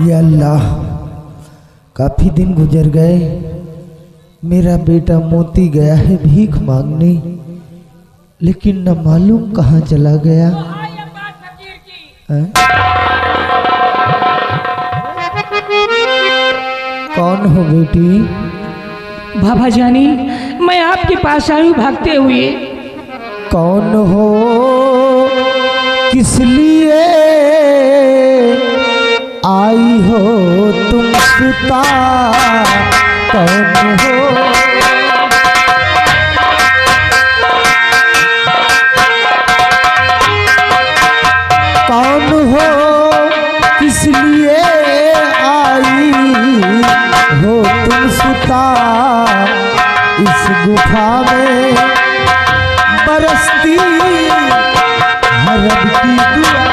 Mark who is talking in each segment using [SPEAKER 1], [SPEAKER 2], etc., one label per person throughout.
[SPEAKER 1] या अल्लाह, काफी दिन गुजर गए। मेरा बेटा मोती गया है भीख मांगने, लेकिन न मालूम कहाँ चला गया। कौन हो बेटी?
[SPEAKER 2] बाबा जानी, मैं आपके पास आई हूँ भागते हुए।
[SPEAKER 1] कौन हो, किस लिए आई हो तुम सुता? कौन हो, कौन हो, किस लिए आई हो तुम सुता? इस गुफा में बरसती हरब की दुआ।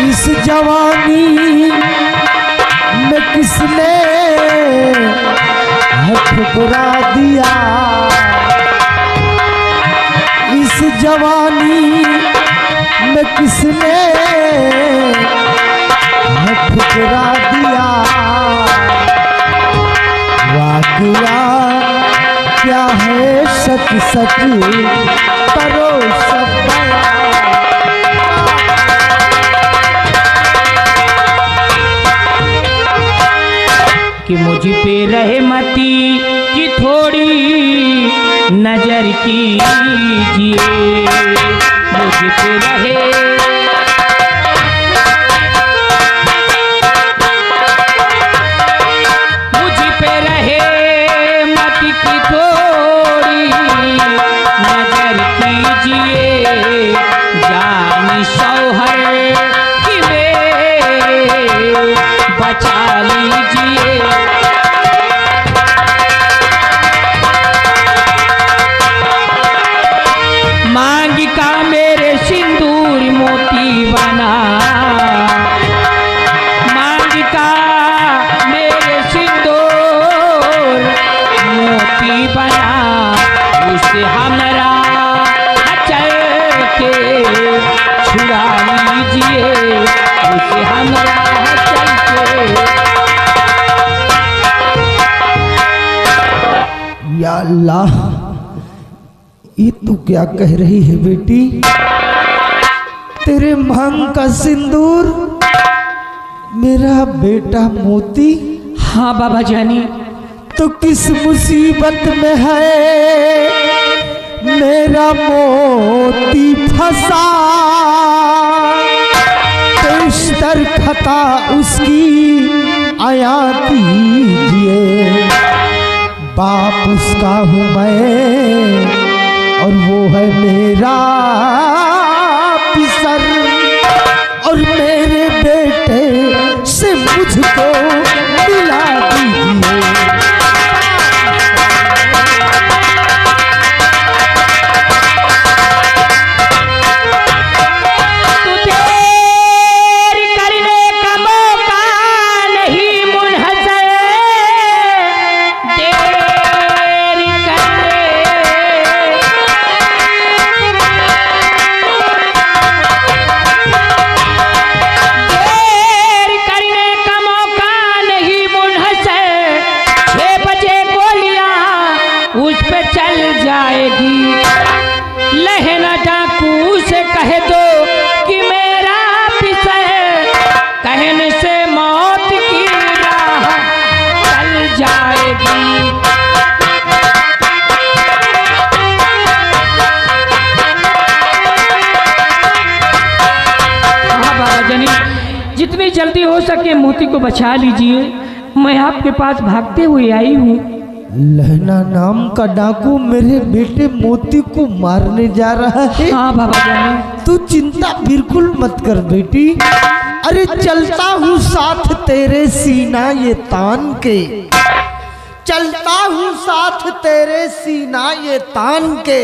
[SPEAKER 1] इस जवानी में किसने ठुकरा दिया? इस जवानी में किसने ठुकरा दिया? वाकया क्या है सच सच करो सब
[SPEAKER 2] कि मुझ पे रहमती की थोड़ी नजर कीजिए, मुझ पे रहे
[SPEAKER 1] या अल्लाह, ये तू क्या कह रही है बेटी? तेरे मांग का सिंदूर मेरा बेटा मोती?
[SPEAKER 2] हाँ बाबा जानी।
[SPEAKER 1] तो किस मुसीबत में है मेरा मोती फंसा? तो इस दर खता उसकी आया कीजिए। बाप उसका हूँ मैं और वो है मेरा पिसर, और मेरे बेटे से मुझको मिला दीजिए।
[SPEAKER 2] जितनी जल्दी हो सके मोती को बचा लीजिए। मैं आपके पास भागते हुए आई हूँ।
[SPEAKER 1] लहना नाम का डाकू मेरे बेटे मोती को मारने जा रहा है।
[SPEAKER 2] हाँ बाबा जानी।
[SPEAKER 1] तू चिंता बिल्कुल मत कर बेटी। अरे चलता हूँ साथ तेरे सीना ये तान के, चलता हूँ साथ तेरे सीना ये तान के,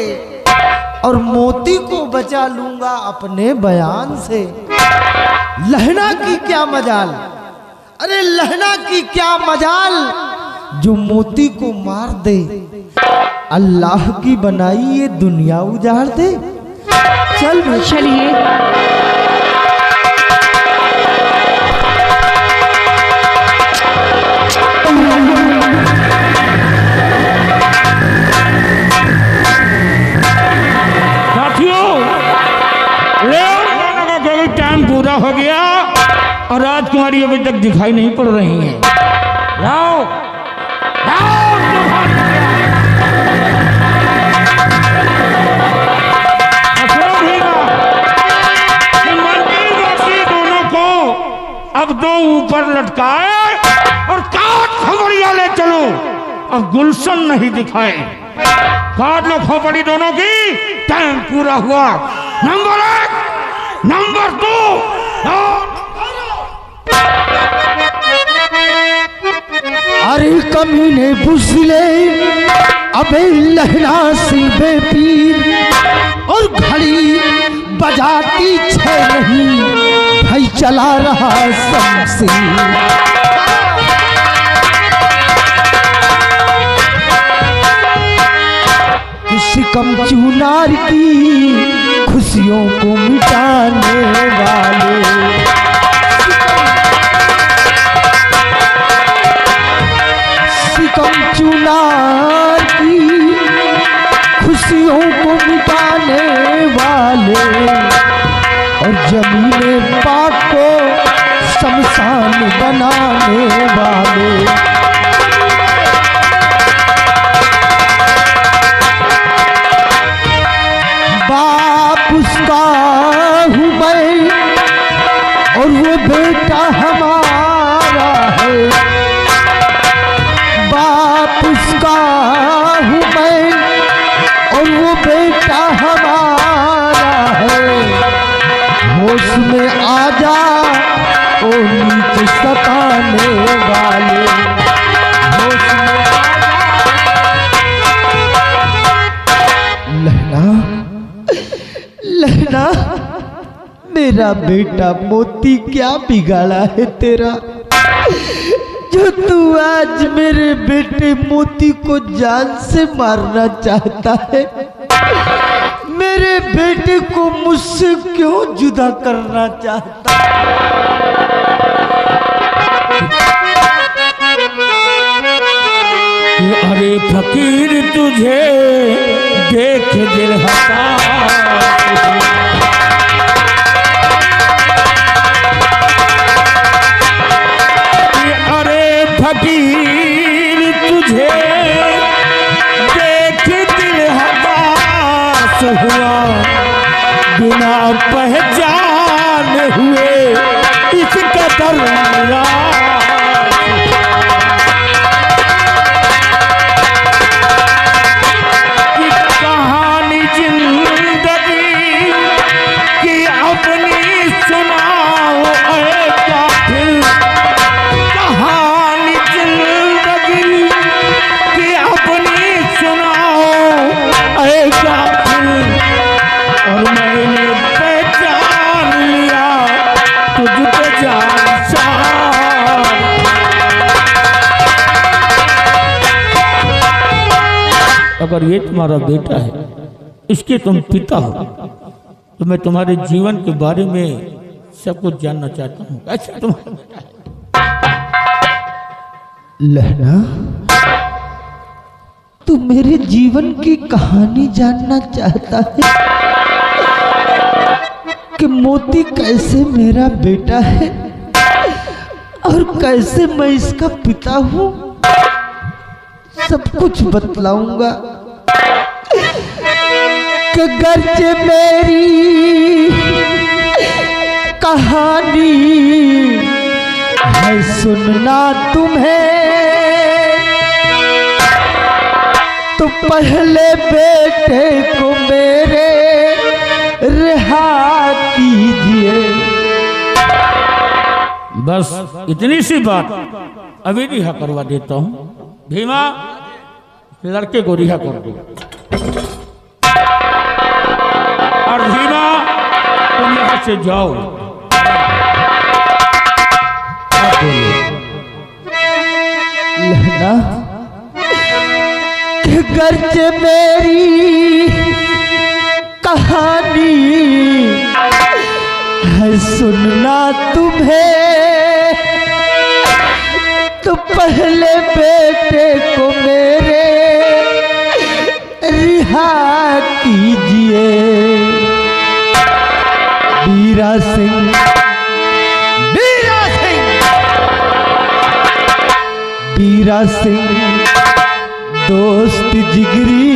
[SPEAKER 1] और मोती को बचा लूंगा अपने बयान से। लहना की क्या मजाल, अरे लहना की क्या मजाल जो मोती को मार दे। अल्लाह की बनाई ये दुनिया उजाड़ दे। चल बेटी।
[SPEAKER 2] चलिए।
[SPEAKER 3] टाइम पूरा हो गया और राजकुमारी अभी तक दिखाई नहीं पड़ रही है। लाओ, लाओ, दोनों को अब दो ऊपर लटकाए और काट खबरिया ले चलो। अब गुलशन नहीं दिखाए, काट लो खोपड़ी दोनों की। टाइम पूरा हुआ। Number 1, number 2।
[SPEAKER 1] अरे कमीने बुझले अबे लहना सिंबे पीर और घड़ी बजाती छे नहीं भाई चला रहा शमशीर। सिकम चुनार की खुशियों को मिटाने वाले, सिकम चुनार की खुशियों को मिटाने वाले और जमीने पाक को शमशान बनाने वाले। बाप उसका हूँ मैं और वो बेटा हमारा है। बाप उसका हूँ मैं और वो बेटा हमारा है। होश में आ जा ओ नीच सताने वाले, होश में आ जा। लहना मेरा बेटा मोती क्या बिगाड़ा है तेरा, जो तू आज मेरे बेटे मोती को जान से मारना चाहता है। मेरे बेटे को मुझसे क्यों जुदा करना चाहता
[SPEAKER 3] है? अरे फकीर तुझे देख दिल हटा। फकीर तुझे देख दिल हताश हुआ, बिना पहचान हुए इस कदर कहानी जिंदगी की अपनी सुनाओ ऐ काफिर। कहानी जिंदगी की अपनी सुनाओ ऐ काफिर। और मैंने पहचान लिया तुझ पे जान सार। अगर ये तुम्हारा बेटा है, इसके तुम पिता हो, तो मैं तुम्हारे जीवन के बारे में सब कुछ जानना चाहता हूँ। अच्छा तुम्हारा बेटा है
[SPEAKER 1] लहना, तू मेरे जीवन की कहानी जानना चाहता है कि मोती कैसे मेरा बेटा है और कैसे मैं इसका पिता हूँ। सब कुछ बतलाऊंगा कि गर्जे मेरी कहानी है सुनना तुम्हें, तो पहले बेटे को मेरे रिहा कीजिए।
[SPEAKER 3] बस इतनी सी बात अभी रिहा करवा देता हूँ। भीमा, लड़के को रिहा कर दो। और भीमा, तुम यहाँ से जाओ।
[SPEAKER 1] लहना, गर्ज मेरी कहानी है सुनना तुम्हें, तो पहले बेटे को मेरे रिहा कीजिए। बीरा सिंह, बीरा सिंह, बीरा सिंह दोस्त जिगरी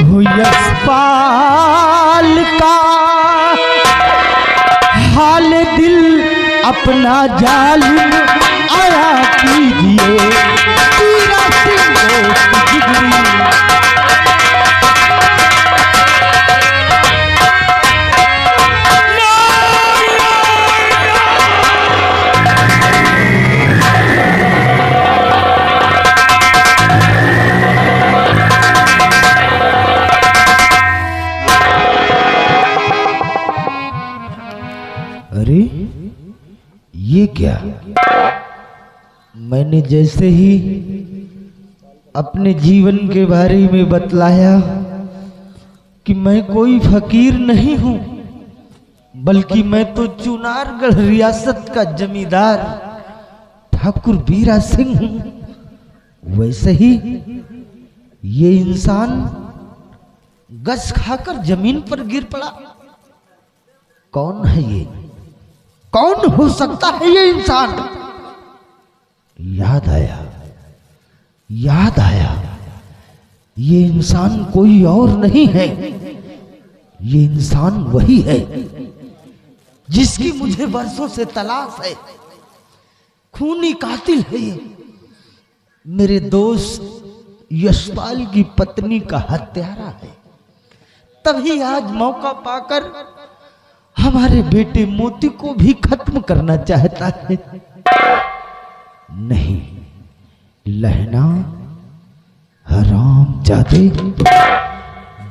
[SPEAKER 1] हूँ यशपाल का, हाल दिल अपना जालिम आया कीजिए। बीरा सिंह दोस्त जिगरी। अरे ये क्या? मैंने जैसे ही अपने जीवन के बारे में बतलाया कि मैं कोई फकीर नहीं हूं, बल्कि मैं तो चुनारगढ़ रियासत का जमींदार ठाकुर बीरा सिंह हूं, वैसे ही ये इंसान गस खाकर जमीन पर गिर पड़ा। कौन है ये? कौन हो सकता है ये इंसान? याद आया, याद आया, ये इंसान कोई और नहीं है, ये इंसान वही है जिसकी मुझे वर्षों से तलाश है। खूनी कातिल है ये, मेरे दोस्त यशपाल की पत्नी का हत्यारा है। तभी आज मौका पाकर हमारे बेटे मोती को भी खत्म करना चाहता है। नहीं, लहना हरामजादे,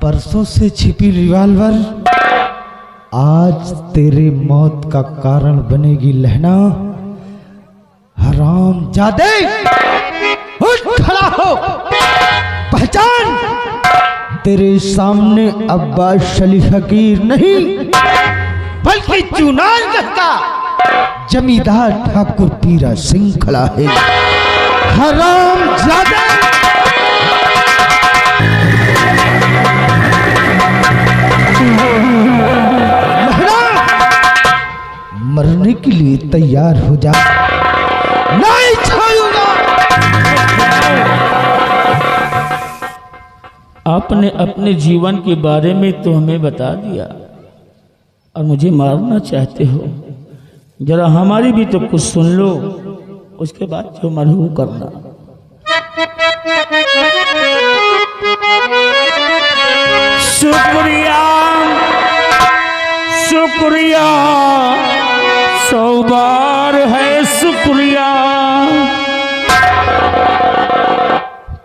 [SPEAKER 1] बरसों से छिपी रिवाल्वर आज तेरे मौत का कारण बनेगी। लहना हरामजादे, उठ खड़ा हो, पहचान, तेरे सामने अब्बास अली फकीर नहीं बल्कि चुनारगढ़ का जमींदार ठाकुर बीरा सिंह खड़ा है। हरामजादा, मरने के लिए तैयार हो जा, नहीं छोड़ूंगा।
[SPEAKER 4] आपने अपने जीवन के बारे में तो हमें बता दिया और मुझे मारना चाहते हो। जरा हमारी भी तो कुछ सुन लो, उसके बाद जो मरहू करना। शुक्रिया शुक्रिया, 100 बार है शुक्रिया।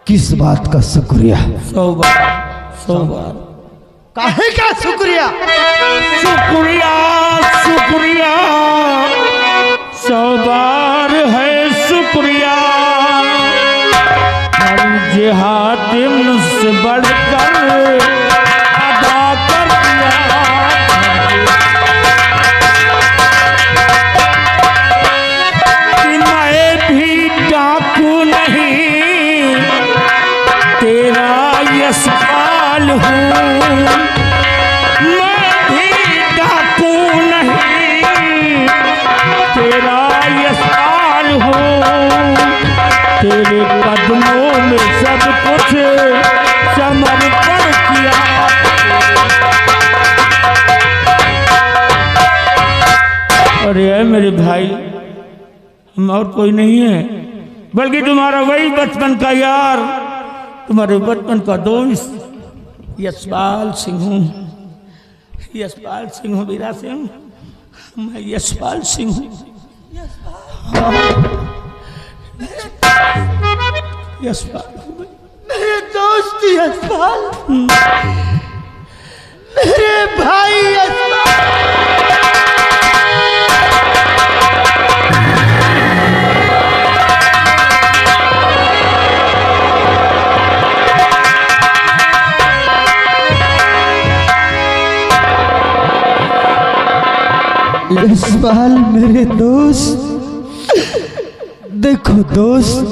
[SPEAKER 1] किस बात का शुक्रिया?
[SPEAKER 4] 100 बार, 100 बार।
[SPEAKER 1] काहे का शुक्रिया?
[SPEAKER 4] शुक्रिया शुक्रिया, 100 बार है शुक्रिया। हर जिहाद मुझसे बढ़कर अदा कर दिया। कि मैं भी डाकू नहीं, तेरा यशपाल हूँ। मैं भी डाकू नहीं, तेरा यशपाल हूँ। तेरे कदमों में सब कुछ समर्पण किया। अरे मेरे भाई, हम और कोई नहीं है बल्कि तुम्हारा वही बचपन का यार, तुम्हारे बचपन का दोस्त यशपाल सिंह हूँ। यशपाल सिंह हूँ बीरा सिंह, मैं यशपाल सिंह हूँ। यशपाल
[SPEAKER 1] मेरे दोस्त यशपाल, मेरे भाई यशपाल। यशपाल मेरे दोस्त, देखो दोस्त,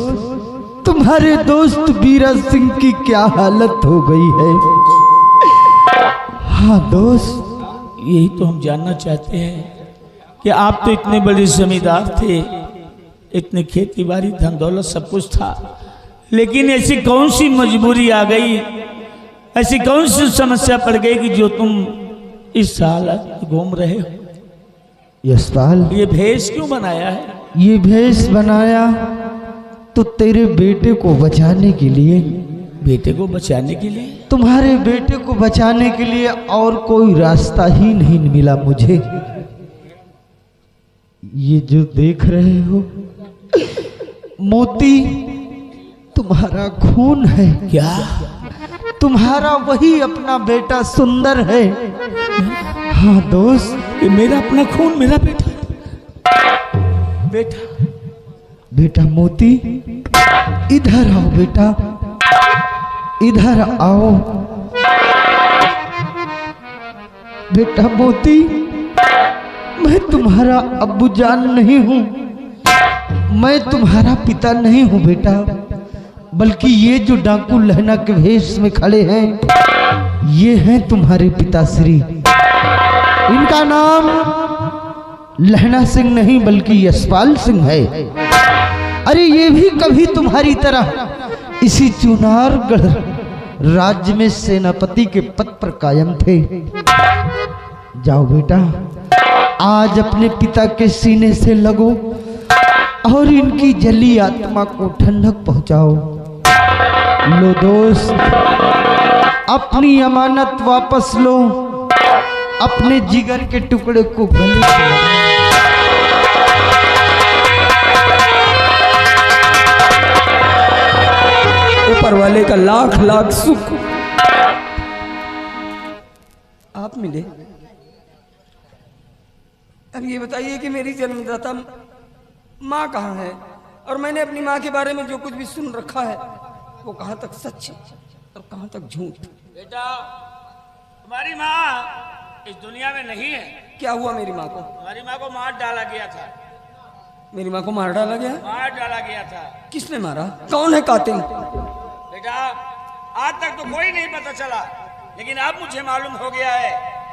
[SPEAKER 1] तुम्हारे दोस्त बीरा सिंह की क्या हालत हो गई है। हाँ दोस्त,
[SPEAKER 4] यही तो हम जानना चाहते हैं कि आप तो इतने बड़े जमींदार थे, इतने खेती बाड़ी धन दौलत सब कुछ था, लेकिन ऐसी कौन सी मजबूरी आ गई, ऐसी कौन सी समस्या पड़ गई कि जो तुम इस हालत घूम रहे हो?
[SPEAKER 1] यशपाल,
[SPEAKER 4] ये भेष क्यों बनाया है?
[SPEAKER 1] ये भेष बनाया तो तेरे बेटे को बचाने के लिए।
[SPEAKER 4] बेटे को बचाने के लिए?
[SPEAKER 1] तुम्हारे बेटे को बचाने के लिए, और कोई रास्ता ही नहीं मिला मुझे। ये जो देख रहे हो मोती, तुम्हारा खून है।
[SPEAKER 4] क्या?
[SPEAKER 1] तुम्हारा वही अपना बेटा सुंदर है। हाँ दोस्त,
[SPEAKER 4] ये मेरा अपना खून, मेरा बेटा। बेटा
[SPEAKER 1] बेटा मोती, इधर आओ बेटा, इधर आओ बेटा मोती। मैं तुम्हारा अब्बू जान नहीं हूं, मैं तुम्हारा पिता नहीं हूं बेटा, बल्कि ये जो डाकू लहना के भेष में खड़े हैं, ये हैं तुम्हारे पिताश्री। इनका नाम लहना सिंह नहीं बल्कि यशपाल सिंह है। अरे ये भी कभी तुम्हारी तरह इसी चुनारगढ़ राज्य में सेनापति के पद पर कायम थे। जाओ बेटा, आज अपने पिता के सीने से लगो और इनकी जली आत्मा को ठंडक पहुंचाओ। लो दोस्त, अपनी अमानत वापस लो, अपने जिगर के टुकड़े को गले से लगाओ।
[SPEAKER 5] ऊपर वाले का लाख लाख सुख आप मिले। अब ये बताइए कि मेरी जन्मदाता माँ कहाँ है, और मैंने अपनी माँ के बारे में जो कुछ भी सुन रखा है वो कहाँ तक सच है और कहाँ तक झूठ।
[SPEAKER 4] बेटा, तुम्हारी माँ इस दुनिया में नहीं है।
[SPEAKER 5] क्या हुआ मेरी माँ को?
[SPEAKER 4] तुम्हारी माँ को मार डाला गया था।
[SPEAKER 5] मेरी माँ को मार डाला गया?
[SPEAKER 4] मार डाला गया था।
[SPEAKER 5] किसने मारा? कौन है कातिल?
[SPEAKER 4] बेटा, आज तक तो कोई नहीं पता चला, लेकिन अब मुझे मालूम हो गया है,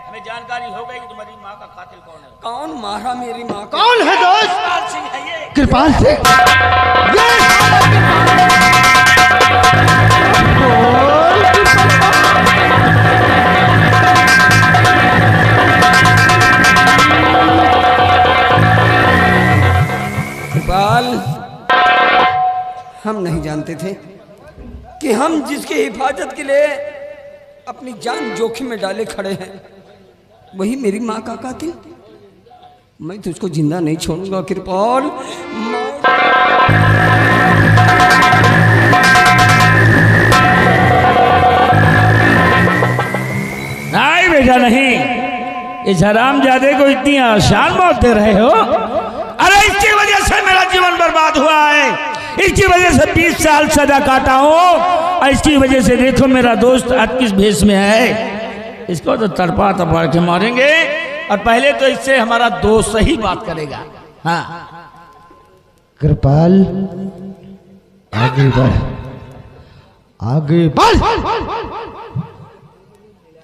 [SPEAKER 4] हमें जानकारी हो गई कि तुम्हारी माँ का कातिल कौन है।
[SPEAKER 5] कौन मारा मेरी माँ को?
[SPEAKER 1] कौन है दोस्त?
[SPEAKER 4] कृपाल सिंह है ये।
[SPEAKER 1] कृपाल सिंह?
[SPEAKER 5] कृपाल, हम नहीं जानते थे कि हम जिसकी हिफाजत के लिए अपनी जान जोखिम में डाले खड़े हैं वही मेरी माँ का कातिल। मैं तुझको जिंदा नहीं छोड़ूंगा कृपाल।
[SPEAKER 4] नहीं बेटा नहीं, इस हरामजादे को इतनी आसान मौत दे रहे हो? अरे इसकी वजह से मेरा जीवन बर्बाद हुआ है, इसकी वजह से 20 साल सजा काटा हूं, और इसकी वजह से देखो मेरा दोस्त आज किस भेष में है। इसको तो तड़पा तड़पा के मारेंगे, और पहले तो इससे हमारा दोस्त ही बात करेगा। हाँ
[SPEAKER 1] कृपाल, आगे बढ़, आगे बढ़,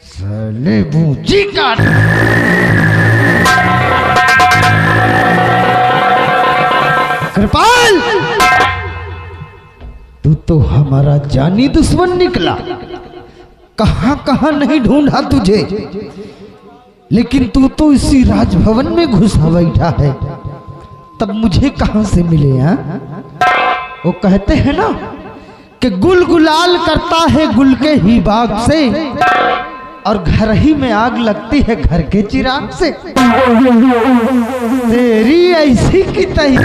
[SPEAKER 1] साले बूजी काट। कृपाल, तू तो हमारा जानी दुश्मन निकला। कहां कहां नहीं ढूंढा तुझे, लेकिन तू तो इसी राजभवन में घुसा बैठा है। तब मुझे कहां से मिले? हैं वो कहते हैं ना कि गुल गुलाल करता है गुल के ही बाग से, और घर ही में आग लगती है घर के चिराग से। तेरी ऐसी की तही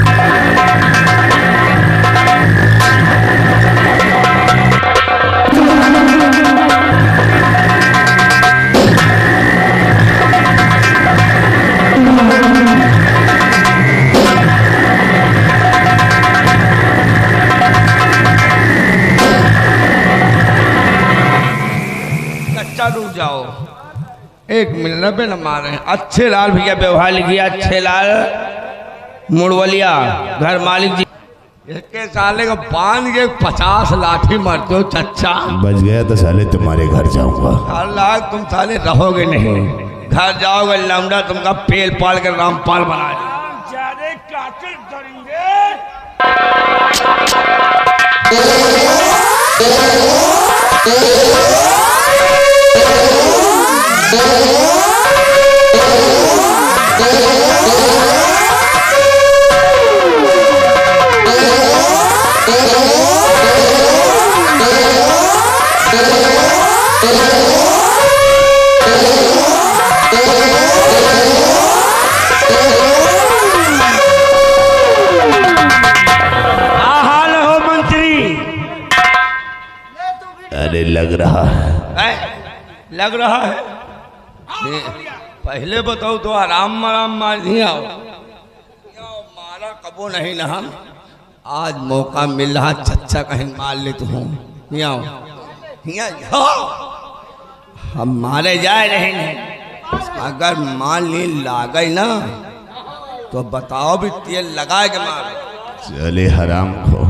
[SPEAKER 5] कच्चा डूब जाओ।
[SPEAKER 6] एक मिनट पे न मारे। अच्छे लाल भैया व्यवहार लिखिए, अच्छे लाल मुड़वलिया घर मालिक जी। इसके साले को बांध के 50 लाठी मारते हो चच्चा।
[SPEAKER 7] बच गया तो साले तुम्हारे घर जाऊंगा।
[SPEAKER 6] अल्लाह तुम साले रहोगे नहीं, घर जाओगे लौंडा तुमका पेल पाल कर रामपाल बना
[SPEAKER 3] ज्यादा कातिल करेंगे।
[SPEAKER 6] हाल हो मंत्री?
[SPEAKER 7] अरे लग रहा है।
[SPEAKER 6] लग रहा है? पहले बताओ तो आराम आराम मार दिया मारा कबो नहीं ना। हम आज मौका मिल रहा चच्चा कहीं मार लेते हूँ। हम मारे जाए रहे नहीं, अगर मान ली लागे ना तो बताओ भी तेल लगाए के मारे।
[SPEAKER 7] चले हराम खो,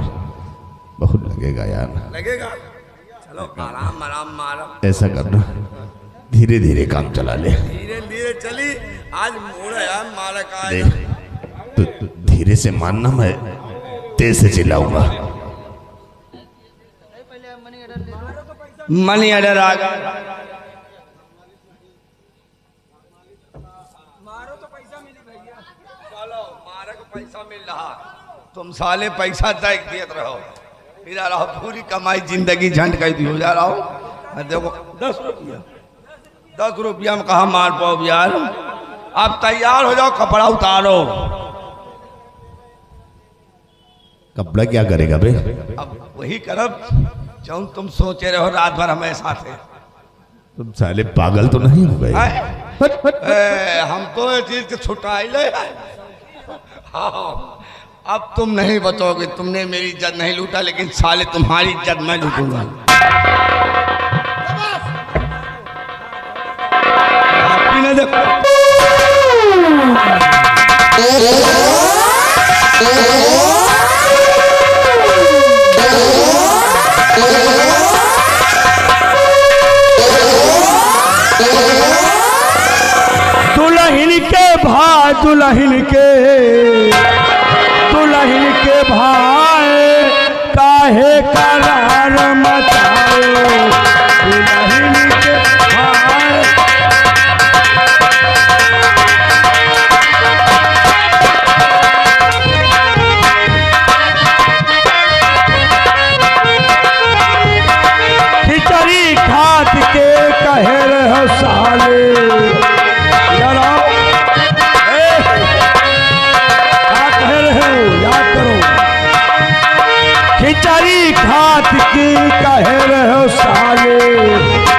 [SPEAKER 7] बहुत लगेगा यार।
[SPEAKER 6] लगेगा? चलो आराम आराम मारो।
[SPEAKER 7] ऐसा करना, धीरे धीरे काम चला ले।
[SPEAKER 6] धीरे धीरे चली, आज मोड़ यार मारा का
[SPEAKER 7] देख तो धीरे से मानना, मैं तेज से चिल्लाऊंगा।
[SPEAKER 6] मनी ऑर्डर आ गया। मारो तो पैसा मिली भैया। चलो मारे को पैसा मिल रहा, तुम साले पैसा तक देते रहो। फिर आ रहा पूरी कमाई जिंदगी झंड कर दी हो जा रहा हो। देखो 10 रुपया, 10 रुपया में कहा मार पाओ यार। आप तैयार हो जाओ, कपड़ा उतारो।
[SPEAKER 7] कपड़ा क्या करेगा बे?
[SPEAKER 6] अब वही करब जो तुम सोचे रहो रात भर हमें साथ है।
[SPEAKER 7] तुम साले पागल तो नहीं हो गए?
[SPEAKER 6] हम तो ये चीज के छुटाई ले। हाँ, अब तुम नहीं बचोगे। तुमने मेरी इज्जत नहीं लूटा, लेकिन साले तुम्हारी इज्जत मैं लूटूंगा। आप ही ने देखो।
[SPEAKER 3] दुल्हन के भाई, दुल्हन के भाई काहे करार मचाए। दुल्हन के भाई खिचड़ी खात के कहे रहो साले। खिचड़ी खात की कहे रहो साले,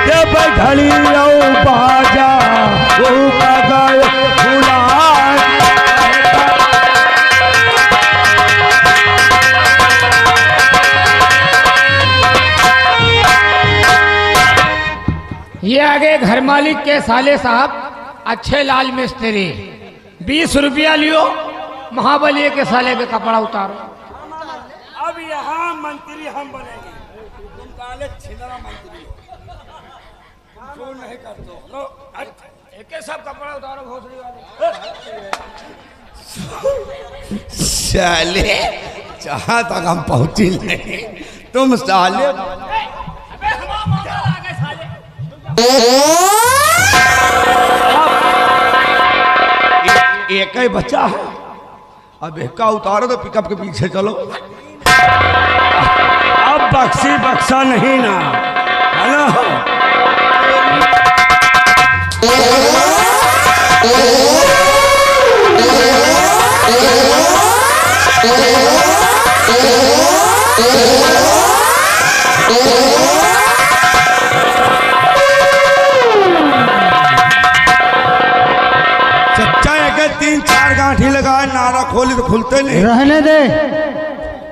[SPEAKER 3] जब घड़ी लो बाजा वो का गए भुला।
[SPEAKER 2] ये आगे घर मालिक के साले साहब अच्छे लाल मिस्त्री, 20 रुपया लियो, महाबली के साले के कपड़ा उतारो।
[SPEAKER 3] अब यहाँ मंत्री हम बनेंगे, तुम काले छिंदरा मंत्री जो नहीं करते हो।
[SPEAKER 2] एक सब कपड़ा उतारो भोसड़ी वाले।
[SPEAKER 6] साले जहाँ तक हम पहुँची नहीं, तुम साले एक ही बच्चा है। अब एक का उतारो तो पिकअप के पीछे चलो।
[SPEAKER 3] अब बक्सी बक्सा नहीं ना, है ना?
[SPEAKER 6] चच्चा एक 3-4 गांठी लगाए, नारा खोली तो खुलते नहीं।
[SPEAKER 1] रहने दे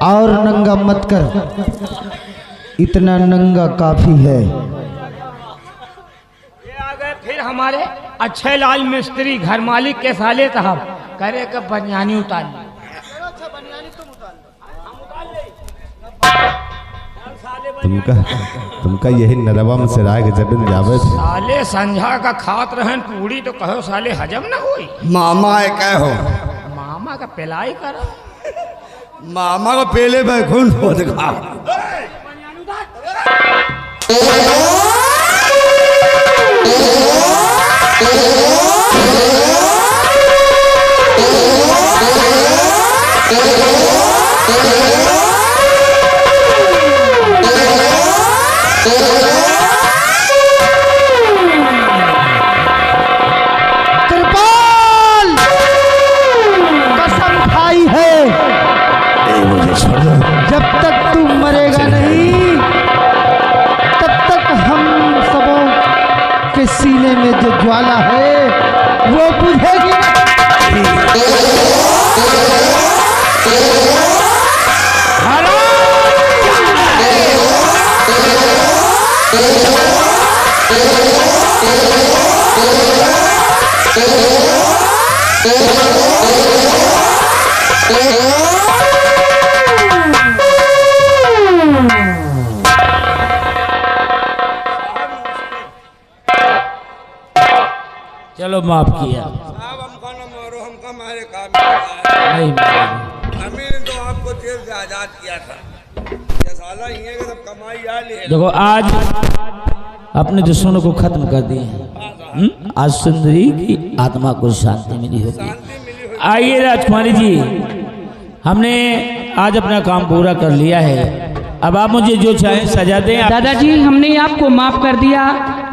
[SPEAKER 1] और नंगा मत कर, इतना नंगा काफी है।
[SPEAKER 2] ये आ गए फिर हमारे अच्छे लाल मिस्त्री घर मालिक के साले साहब करे का बनियानी उतार ली।
[SPEAKER 7] तुमका यही नरवा में से राय के जबन जावे थे।
[SPEAKER 2] साले संझा का खात रहन पूरी तो कहो साले हजम ना होई।
[SPEAKER 6] मामा है क्या हो?
[SPEAKER 2] मामा का पिलाई करा।
[SPEAKER 6] मामा को पहले बैकुंठ हो दिखा।
[SPEAKER 1] कृपाल कसम खाई है
[SPEAKER 7] मुझे छोड़ दो।
[SPEAKER 1] जब तक तू मरेगा नहीं तब तक हम सबों के सीने में जो ज्वाला है वो बुझेगी नहीं।
[SPEAKER 4] चलो माफ किया।
[SPEAKER 6] साहब हमको न मारो, हमका मारे काम
[SPEAKER 4] नहीं मारेंगे।
[SPEAKER 6] हमें तो आपको जेल से आजाद किया था। ये साला ही है कि सब कमाई आ ले।
[SPEAKER 4] देखो आज अपने दुश्मनों को खत्म कर दिए। आज सुंदरी की आत्मा को शांति मिली होगी। आइए राजकुमारी जी, हमने आज अपना काम पूरा कर लिया है। अब आप मुझे जो चाहें सजा दें।
[SPEAKER 8] दादाजी हमने आपको माफ कर दिया।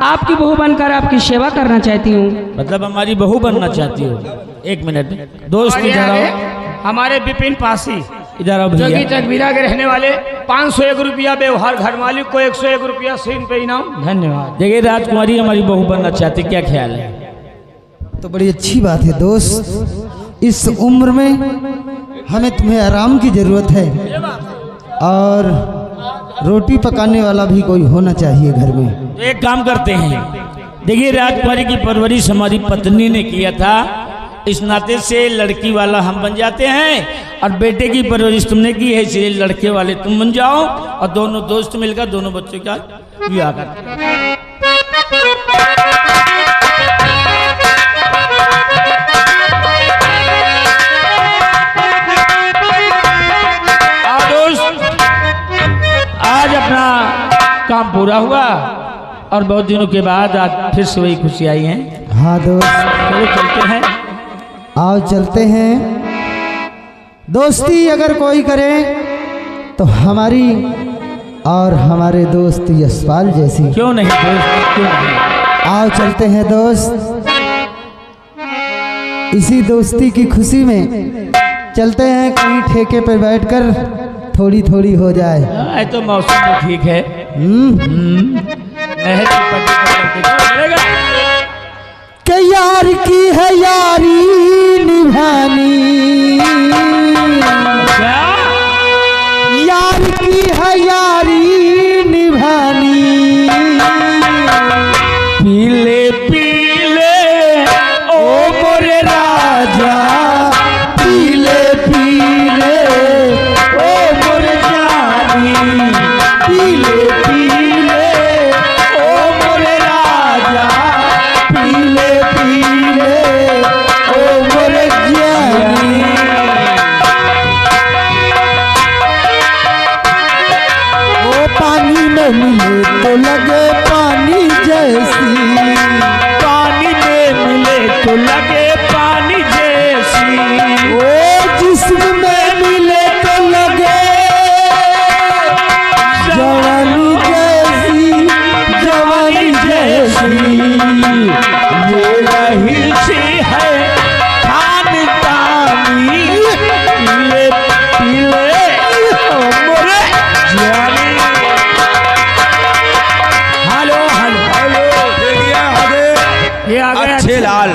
[SPEAKER 8] आपकी बहू बनकर आपकी सेवा करना चाहती हूँ।
[SPEAKER 4] मतलब हमारी बहू बनना चाहती हो? एक मिनट दोस्त,
[SPEAKER 2] आगे
[SPEAKER 4] इधर
[SPEAKER 2] आगे
[SPEAKER 4] आओ।
[SPEAKER 2] हमारे विपिन पासी
[SPEAKER 4] इधर आओ
[SPEAKER 2] जोगी
[SPEAKER 4] भैया।
[SPEAKER 2] चकबीरा के रहने वाले 501 रुपया व्यवहार घर मालिक को 101 रुपया सीन पे इनाम। धन्यवाद।
[SPEAKER 4] देखिए राजकुमारी हमारी बहू बनना चाहती, क्या ख्याल है?
[SPEAKER 1] तो बड़ी अच्छी बात है दोस्त। इस उम्र में हमें तुम्हें आराम की जरूरत है और रोटी पकाने वाला भी कोई होना चाहिए घर में।
[SPEAKER 4] तो एक काम करते हैं, देखिए राजकुमारी की परवरिश हमारी पत्नी ने किया था, इस नाते से लड़की वाला हम बन जाते हैं और बेटे की परवरिश तुमने की है, इसलिए लड़के वाले तुम बन जाओ और दोनों दोस्त मिलकर दोनों बच्चों का विवाह करते हैं। आज अपना काम पूरा हुआ और बहुत दिनों के बाद आज फिर से वही खुशी आई है।
[SPEAKER 1] हाँ दोस्त,
[SPEAKER 4] चलो चलते हैं।
[SPEAKER 1] आओ चलते हैं। दोस्ती अगर कोई करे तो हमारी और हमारे दोस्त यशपाल जैसी।
[SPEAKER 4] क्यों नहीं दोस्त, क्यों नहीं?
[SPEAKER 1] आओ चलते हैं दोस्त। इसी दोस्ती की खुशी में चलते हैं, कहीं ठेके पर बैठकर थोड़ी थोड़ी हो जाए।
[SPEAKER 4] हाँ, तो मौसम भी ठीक है। नहर के पत्ते पर चलते चलेगा।
[SPEAKER 1] के यार की है यारी निभानी,
[SPEAKER 4] क्या?
[SPEAKER 1] यार की है यारी निभानी।
[SPEAKER 4] पीले पीले ओ मोरे राजा,
[SPEAKER 1] पीले पीले ओ मोरे जानी, पीले पीले
[SPEAKER 4] ओ मोरे राजा,
[SPEAKER 1] पीले पीले ओ मोरे जानी। ओ पानी में मिले तो लगे पानी जैसी,
[SPEAKER 4] पानी में मिले तो लगे पानी जैसी।
[SPEAKER 1] ओ जिस्म में मिले तो लगे जवानी जैसी, जवानी जैसी।
[SPEAKER 4] ये रही सी है खानदानी, पीले पीले ओ मोरे जानी। हेलो हेलो हेलो,
[SPEAKER 2] ये आ गए
[SPEAKER 6] अच्छे लाल।